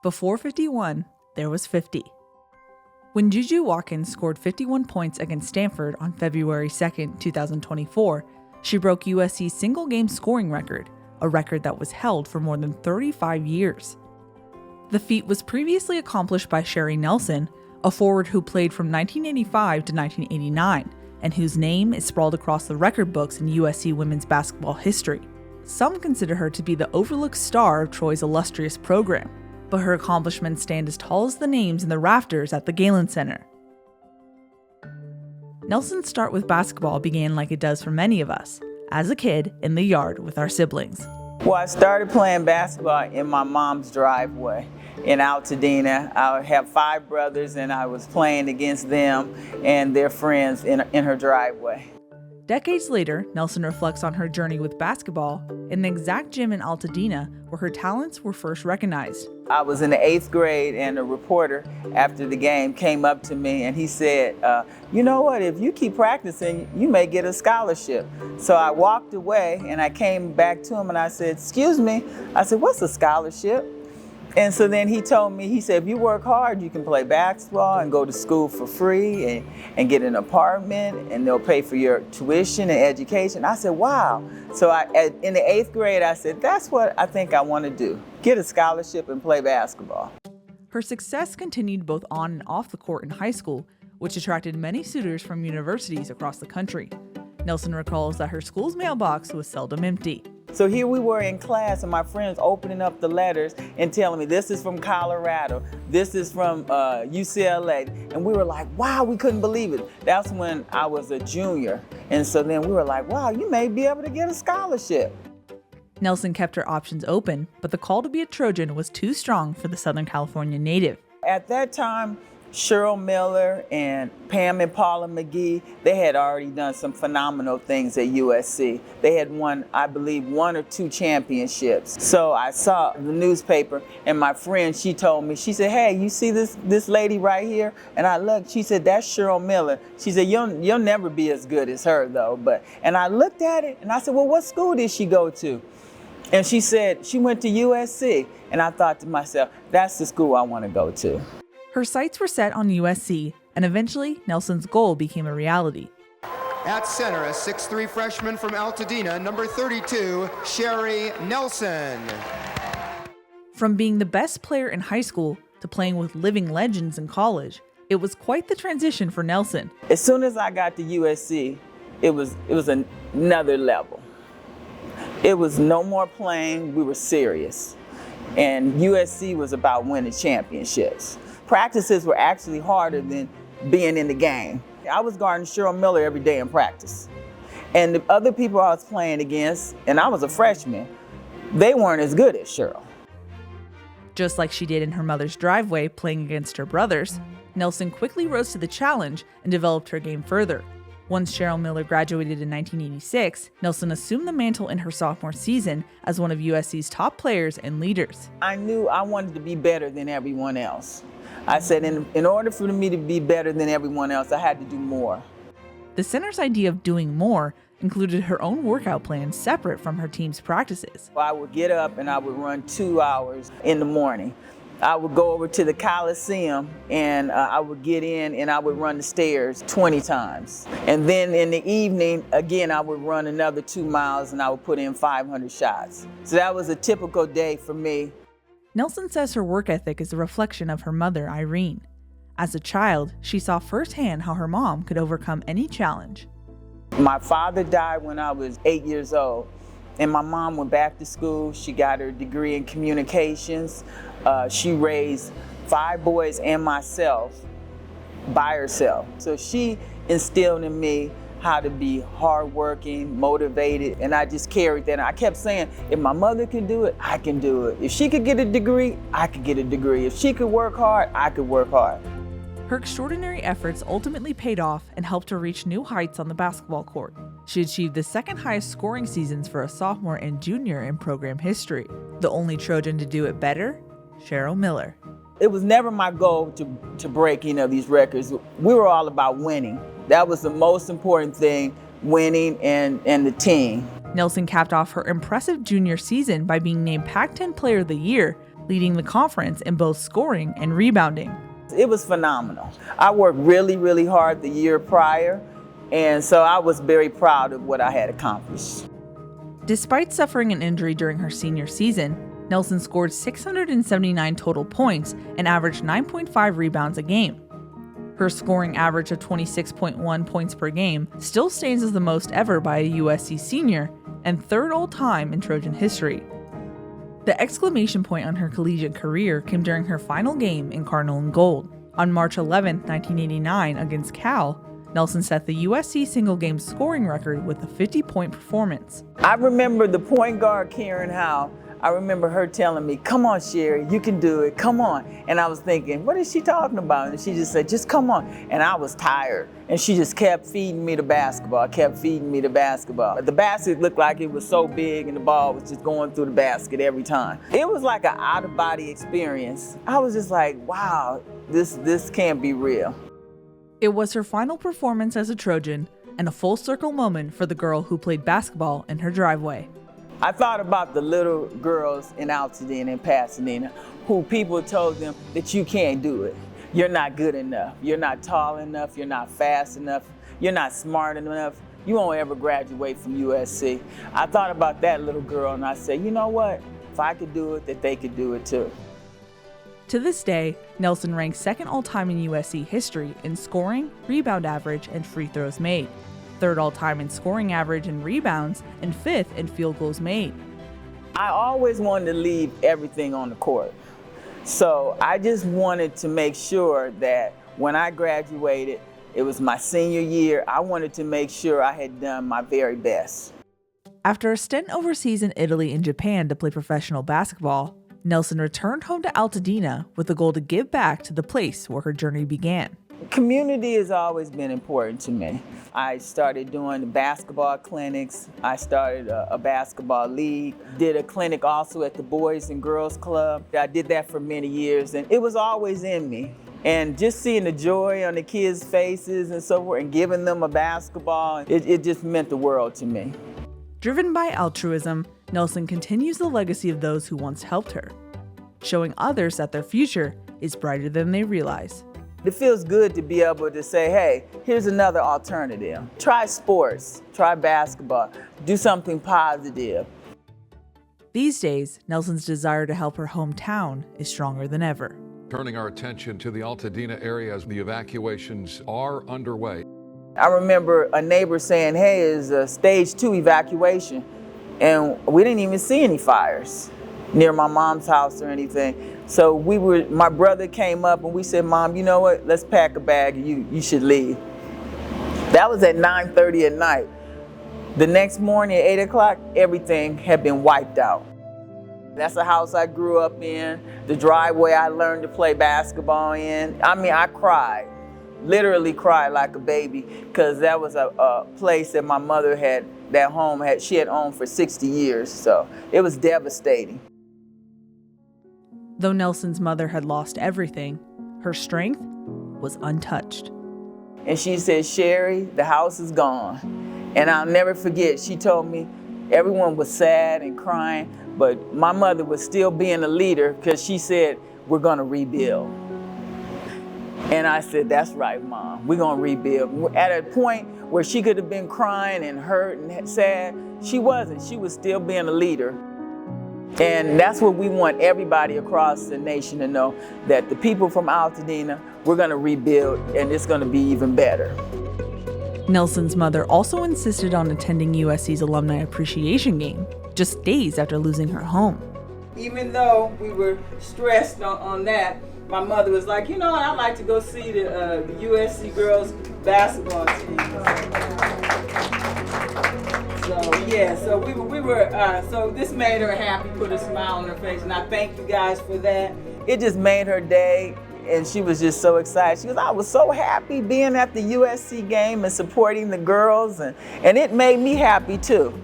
Before 51, there was 50. When Juju Watkins scored 51 points against Stanford on February 2, 2024, she broke USC's single-game scoring record, a record that was held for more than 35 years. The feat was previously accomplished by Cherie Nelson, a forward who played from 1985 to 1989, and whose name is sprawled across the record books in USC women's basketball history. Some consider her to be the overlooked star of Troy's illustrious program, but her accomplishments stand as tall as the names in the rafters at the Galen Center. Nelson's start with basketball began like it does for many of us, as a kid in the yard with our siblings. Well, I started playing basketball in my mom's driveway in Altadena. I have 5 brothers, and I was playing against them and their friends in her driveway. Decades later, Nelson reflects on her journey with basketball in the exact gym in Altadena where her talents were first recognized. I was in the 8th grade, and a reporter after the game came up to me and he said, you know what, if you keep practicing, you may get a scholarship. So I walked away and I came back to him and I said, excuse me, I said, what's a scholarship? And so then he told me, he said, if you work hard, you can play basketball and go to school for free and get an apartment, and they'll pay for your tuition and education. I said, wow. So in the 8th grade, I said, that's what I think I want to do, get a scholarship and play basketball. Her success continued both on and off the court in high school, which attracted many suitors from universities across the country. Nelson recalls that her school's mailbox was seldom empty. So here we were in class, and my friends opening up the letters and telling me, this is from Colorado, this is from UCLA. And we were like, wow, we couldn't believe it. That's when I was a junior. And so then we were like, wow, you may be able to get a scholarship. Nelson kept her options open, but the call to be a Trojan was too strong for the Southern California native. At that time, Cheryl Miller and Pam and Paula McGee, they had already done some phenomenal things at USC. They had won, I believe, 1 or 2 championships. So I saw the newspaper, and my friend, she told me, she said, hey, you see this lady right here? And I looked, she said, that's Cheryl Miller. She said, you'll never be as good as her though. And I looked at it and I said, well, what school did she go to? And she said, she went to USC. And I thought to myself, that's the school I want to go to. Her sights were set on USC, and eventually, Nelson's goal became a reality. At center, a 6'3" freshman from Altadena, number 32, Cherie Nelson. From being the best player in high school to playing with living legends in college, it was quite the transition for Nelson. As soon as I got to USC, it was another level. It was no more playing, we were serious. And USC was about winning championships. Practices were actually harder than being in the game. I was guarding Cheryl Miller every day in practice. And the other people I was playing against, and I was a freshman, they weren't as good as Cheryl. Just like she did in her mother's driveway playing against her brothers, Nelson quickly rose to the challenge and developed her game further. Once Cheryl Miller graduated in 1986, Nelson assumed the mantle in her sophomore season as one of USC's top players and leaders. I knew I wanted to be better than everyone else. I said in order for me to be better than everyone else, I had to do more. The center's idea of doing more included her own workout plan separate from her team's practices. I would get up and I would run 2 hours in the morning. I would go over to the Coliseum and I would get in and I would run the stairs 20 times. And then in the evening, again, I would run another 2 miles and I would put in 500 shots. So that was a typical day for me. Nelson says her work ethic is a reflection of her mother, Irene. As a child, she saw firsthand how her mom could overcome any challenge. My father died when I was 8 years old, and my mom went back to school. She got her degree in communications. She raised 5 boys and myself by herself. So she instilled in me how to be hardworking, motivated, and I just carried that. And I kept saying, if my mother can do it, I can do it. If she could get a degree, I could get a degree. If she could work hard, I could work hard. Her extraordinary efforts ultimately paid off and helped her reach new heights on the basketball court. She achieved the second highest scoring seasons for a sophomore and junior in program history. The only Trojan to do it better, Cheryl Miller. It was never my goal to break, these records. We were all about winning. That was the most important thing, winning and the team. Nelson capped off her impressive junior season by being named Pac-10 Player of the Year, leading the conference in both scoring and rebounding. It was phenomenal. I worked really, really hard the year prior, and so I was very proud of what I had accomplished. Despite suffering an injury during her senior season, Nelson scored 679 total points and averaged 9.5 rebounds a game. Her scoring average of 26.1 points per game still stands as the most ever by a USC senior and third all-time in Trojan history. The exclamation point on her collegiate career came during her final game in Cardinal and Gold. On March 11, 1989, against Cal, Nelson set the USC single-game scoring record with a 50-point performance. I remember the point guard, Karen Howe. I remember her telling me, "Come on, Cherie, you can do it, come on." And I was thinking, what is she talking about? And she just said, "Just come on." And I was tired. And she just kept feeding me the basketball, The basket looked like it was so big and the ball was just going through the basket every time. It was like an out-of-body experience. I was just like, wow, this can't be real. It was her final performance as a Trojan and a full circle moment for the girl who played basketball in her driveway. I thought about the little girls in Altadena and Pasadena who people told them that you can't do it. You're not good enough. You're not tall enough. You're not fast enough. You're not smart enough. You won't ever graduate from USC. I thought about that little girl and I said, you know what? If I could do it, that they could do it too. To this day, Nelson ranks second all-time in USC history in scoring, rebound average, and free throws made. Third all-time in scoring average and rebounds, and fifth in field goals made. I always wanted to leave everything on the court. So I just wanted to make sure that when I graduated, it was my senior year, I wanted to make sure I had done my very best. After a stint overseas in Italy and Japan to play professional basketball, Nelson returned home to Altadena with the goal to give back to the place where her journey began. Community has always been important to me. I started doing basketball clinics. I started a basketball league, did a clinic also at the Boys and Girls Club. I did that for many years and it was always in me. And just seeing the joy on the kids' faces and so forth and giving them a basketball, it just meant the world to me. Driven by altruism, Nelson continues the legacy of those who once helped her, showing others that their future is brighter than they realize. It feels good to be able to say, hey, here's another alternative. Try sports, try basketball, do something positive. These days, Nelson's desire to help her hometown is stronger than ever. Turning our attention to the Altadena area as the evacuations are underway. I remember a neighbor saying, hey, it's a stage 2 evacuation. And we didn't even see any fires near my mom's house or anything. So my brother came up and we said, Mom, you know what? Let's pack a bag and you should leave. That was at 9:30 at night. The next morning at 8 o'clock, everything had been wiped out. That's the house I grew up in, the driveway I learned to play basketball in. I mean, I cried, literally cried like a baby, because that was a place that my mother she had owned for 60 years. So it was devastating. Though Nelson's mother had lost everything, her strength was untouched. And she said, Cherie, the house is gone. And I'll never forget, she told me everyone was sad and crying, but my mother was still being a leader because she said, we're gonna rebuild. And I said, that's right, Mom, we're gonna rebuild. At a point where she could have been crying and hurt and sad, she wasn't. She was still being a leader. And that's what we want everybody across the nation to know, that the people from Altadena, we're going to rebuild and it's going to be even better. Nelson's mother also insisted on attending USC's Alumni Appreciation Game, just days after losing her home. Even though we were stressed on that, my mother was like, you know what, I'd like to go see the USC girls basketball team. So this made her happy, put a smile on her face, and I thank you guys for that. It just made her day, and she was just so excited. She goes, I was so happy being at the USC game and supporting the girls, and it made me happy too.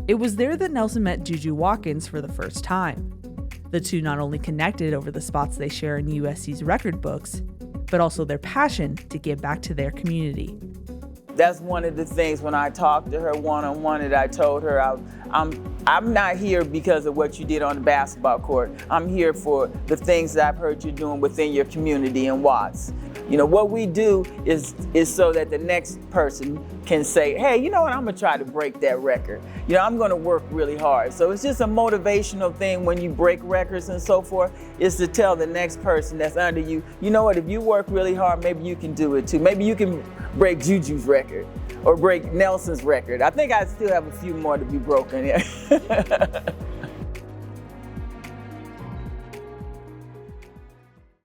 It was there that Nelson met Juju Watkins for the first time. The two not only connected over the spots they share in USC's record books, but also their passion to give back to their community. that's one of the things when I talked to her one-on-one that I told her, I'm not here because of what you did on the basketball court. I'm here for the things that I've heard you doing within your community in Watts. You know, what we do is so that the next person can say, hey, you know what, I'm gonna try to break that record. You know, I'm gonna work really hard. So it's just a motivational thing when you break records and so forth, is to tell the next person that's under you, you know what, if you work really hard, maybe you can do it too. Maybe you can break Juju's record or break Nelson's record. I think I still have a few more to be broken.